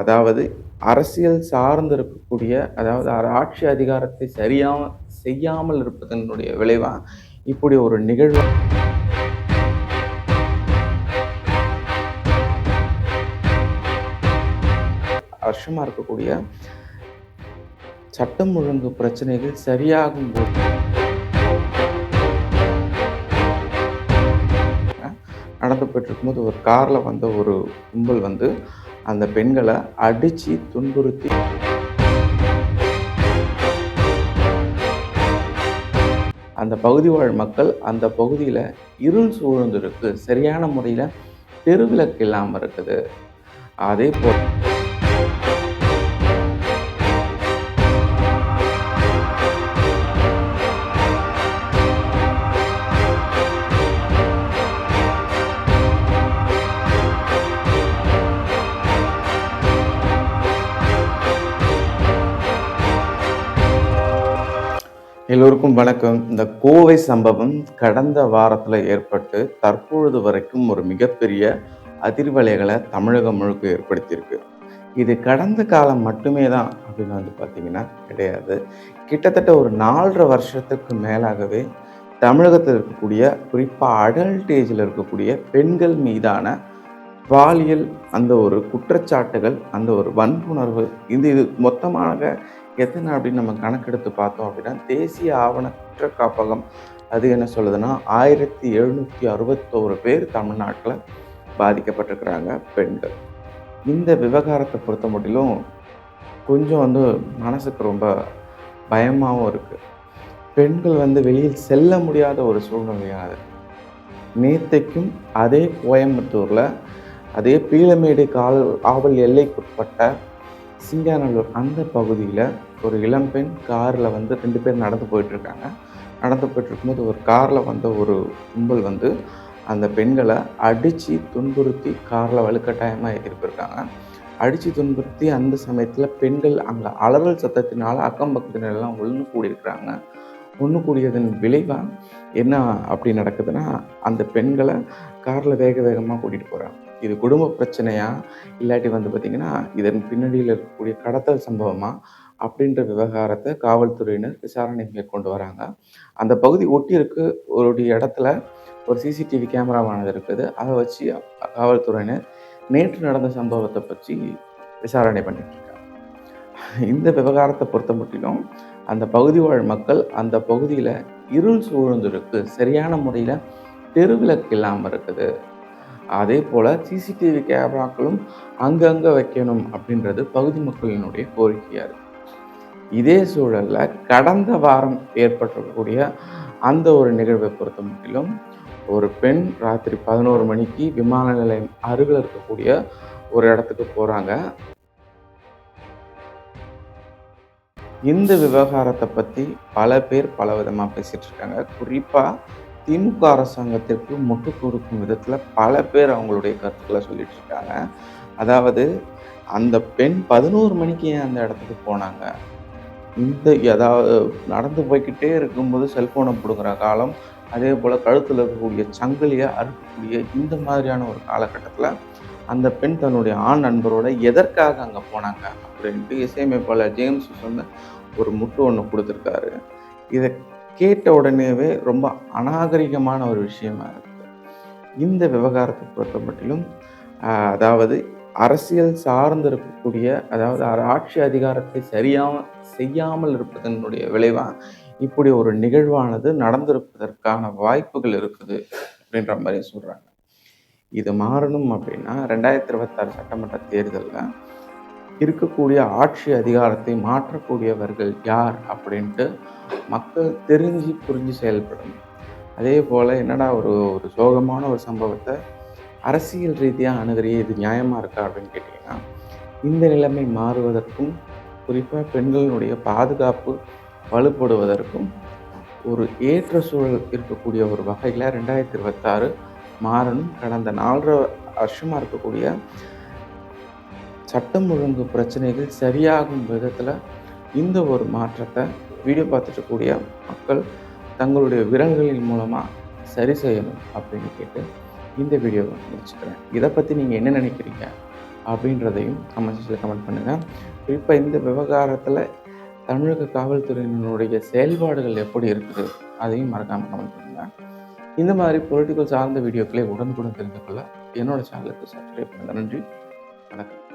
அதாவது அரசியல் சார்ந்து இருக்கக்கூடிய ஆட்சி அதிகாரத்தை செய்யாமல் இருப்பதனுடைய விளைவா இப்படி ஒரு நிகழ்வு வருஷமா இருக்கக்கூடிய சட்டம் ஒழுங்கு பிரச்சனைகள் சரியாகும் போது நடந்து போயிட்டுருக்கும்போது ஒரு காரில் வந்த ஒரு கும்பல் வந்து அந்த பெண்களை அடித்து துன்புறுத்தி அந்த பகுதி வாழ் மக்கள் அந்த பகுதியில் இருள் சூழ்ந்து இருக்கு, சரியான முறையில் தெருவிளக்கு இல்லாமல் இருக்குது. அதே போல் எல்லோருக்கும் வணக்கம். இந்த கோவை சம்பவம் கடந்த வாரத்தில் ஏற்பட்டு தற்பொழுது வரைக்கும் ஒரு மிகப்பெரிய அதிர்வலைகளை தமிழகம் முழுக்க ஏற்படுத்தியிருக்கு. இது கடந்த காலம் மட்டுமே தான் அப்படின்னு வந்து பார்த்தீங்கன்னா கிடையாது. கிட்டத்தட்ட ஒரு 4.5 வருஷத்துக்கு மேலாகவே தமிழகத்தில் இருக்கக்கூடிய குறிப்பாக அடல்ட் ஏஜில் இருக்கக்கூடிய பெண்கள் மீதான பாலியல் அந்த ஒரு குற்றச்சாட்டுகள், அந்த ஒரு வன்புணர்வு இது மொத்தமாக எத்தனை அப்படின்னு நம்ம கணக்கெடுத்து பார்த்தோம் அப்படின்னா, தேசிய ஆவண குற்ற காப்பகம் அது என்ன சொல்லுதுன்னா 1761 பேர் தமிழ்நாட்டில் பாதிக்கப்பட்டிருக்கிறாங்க பெண்கள். இந்த விவகாரத்தை பொறுத்த மட்டிலும் கொஞ்சம் வந்து மனசுக்கு ரொம்ப பயமாகவும் இருக்குது. பெண்கள் வந்து வெளியில் செல்ல முடியாத ஒரு சூழ்நிலையாக இருக்குது. நேத்தைக்கும் அதே கோயம்புத்தூரில் அதே பீளமேடு காவல் எல்லைக்குட்பட்ட சிங்காநல்லூர் அந்த பகுதியில் ஒரு இளம்பெண் காரில் வந்து 2 பேர் நடந்து போயிட்டுருக்காங்க. நடந்து போயிட்டுருக்கும்போது ஒரு காரில் வந்த ஒரு கும்பல் வந்து அந்த பெண்களை அடித்து துன்புறுத்தி காரில் வலுக்கட்டாயமாக ஏற்றிருக்காங்க. அடித்து துன்புறுத்தி அந்த சமயத்தில் பெண்கள் அங்கே அலறல் சத்தத்தினால அக்கம் பக்கத்தினரெல்லாம் ஒன்று கூடியிருக்கிறாங்க. ஒன்று கூடியதன் விளைவாக என்ன அப்படி நடக்குதுன்னா, அந்த பெண்களை காரில் வேக வேகமாக கூட்டிகிட்டு போகிறாங்க. இது குடும்ப பிரச்சனையா இல்லாட்டி வந்து பார்த்திங்கன்னா இதன் பின்னணியில் இருக்கக்கூடிய கடத்தல் சம்பவமா அப்படின்ற விவகாரத்தை காவல்துறையினர் விசாரணை மேற்கொண்டு வராங்க. அந்த பகுதி ஒட்டி இருக்கு ஒரு இடத்துல ஒரு சிசிடிவி கேமராவானது இருக்குது. அதை வச்சு காவல்துறையினர் நேற்று நடந்த சம்பவத்தை பற்றி விசாரணை பண்ணிட்டு இருக்காங்க. இந்த விவகாரத்தை பொறுத்த மட்டிலும் அந்த பகுதி வாழ் மக்கள் அந்த பகுதியில் இருள் சூழ்ந்து இருக்கு, சரியான முறையில் தெருவிளக்கு இல்லாமல் இருக்குது. அதே போல் சிசிடிவி கேமராக்களும் அங்கங்கே வைக்கணும் அப்படின்றது பகுதி மக்களினுடைய கோரிக்கையாக இருக்குது. இதே சூழலில் கடந்த வாரம் ஏற்பட்டிருக்கக்கூடிய அந்த ஒரு நிகழ்வை பொறுத்த மட்டிலும் ஒரு பெண் ராத்திரி 11 மணிக்கு விமான நிலையம் அருகில் இருக்கக்கூடிய ஒரு இடத்துக்கு போகிறாங்க. இந்த விவகாரத்தை பற்றி பல பேர் பல விதமாக பேசிகிட்டு இருக்காங்க. குறிப்பாக திமுக அரசாங்கத்திற்கு முட்டு கொடுக்கும் விதத்தில் பல பேர் அவங்களுடைய கருத்துக்களை சொல்லிட்டு இருக்காங்க. அதாவது அந்த பெண் 11 மணிக்கு ஏன் அந்த இடத்துக்கு போனாங்க? அதாவது நடந்து போய்கிட்டே இருக்கும்போது செல்ஃபோனை பிடுங்குற காலம், அதே போல் கழுத்தில் இருக்கக்கூடிய சங்கிலியை அறுக்கக்கூடிய இந்த மாதிரியான ஒரு காலகட்டத்தில் அந்த பெண் தன்னுடைய ஆண் நண்பரோட எதற்காக அங்கே போனாங்க அப்படின்ட்டு இசையமைப்பாளர் ஜேம்ஸ் சொன்ன ஒரு முட்டு ஒன்று கொடுத்துருக்காரு. இதை கேட்ட உடனேவே ரொம்ப அநாகரிகமான ஒரு விஷயமா இருக்குது. இந்த விவகாரத்தை பொறுத்த மட்டிலும் அதாவது அரசியல் சார்ந்து இருக்கக்கூடிய ஆட்சி அதிகாரத்தை செய்யாமல் இருப்பதனுடைய விளைவாக இப்படி ஒரு நிகழ்வானது நடந்திருப்பதற்கான வாய்ப்புகள் இருக்குது அப்படின்ற மாதிரி சொல்கிறாங்க. இது மாறணும் அப்படின்னா 2026 சட்டமன்ற தேர்தலில் இருக்கக்கூடிய ஆட்சி அதிகாரத்தை மாற்றக்கூடியவர்கள் யார் அப்படின்ட்டு மக்கள் தெரிஞ்சு புரிஞ்சு செயல்படணும். அதே போல் என்னடா ஒரு சோகமான ஒரு சம்பவத்தை அரசியல் ரீதியாக அணுகிறியே, இது நியாயமாக இருக்கா அப்படின்னு கேட்டிங்கன்னா, இந்த நிலைமை மாறுவதற்கும் குறிப்பாக பெண்களினுடைய பாதுகாப்பு வலுப்படுவதற்கும் ஒரு ஏற்ற சூழல் இருக்கக்கூடிய ஒரு வகையில் 2026 மாறணும். கடந்த 4.5 வருஷமாக இருக்கக்கூடிய சட்டம் ஒழுங்கு பிரச்சனைகள் சரியாகும் விதத்தில் இந்த ஒரு மாற்றத்தை வீடியோ பார்த்துட்டுக்கூடிய மக்கள் தங்களுடைய விரல்களின் மூலமாக சரி செய்யணும் அப்படின்னு கேட்டு இந்த வீடியோவை முடிச்சுக்கிறேன். இதை பற்றி நீங்கள் என்ன நினைக்கிறீங்க அப்படின்றதையும் கமெண்ட் செக்ஷனில் கமெண்ட் பண்ணுங்கள். குறிப்பாக இந்த விவகாரத்தில் தமிழக காவல்துறையினுடைய செயல்பாடுகள் எப்படி இருக்குது அதையும் மறக்காமல் கமெண்ட் பண்ணுங்கள். இந்த மாதிரி பொலிட்டிக்கல் சார்ந்த வீடியோக்களை உடனுக்குடன் தெரிந்து கொள்ள என்னோட சேனலுக்கு சப்ஸ்கிரைப் பண்ணுங்கள். நன்றி, வணக்கம்.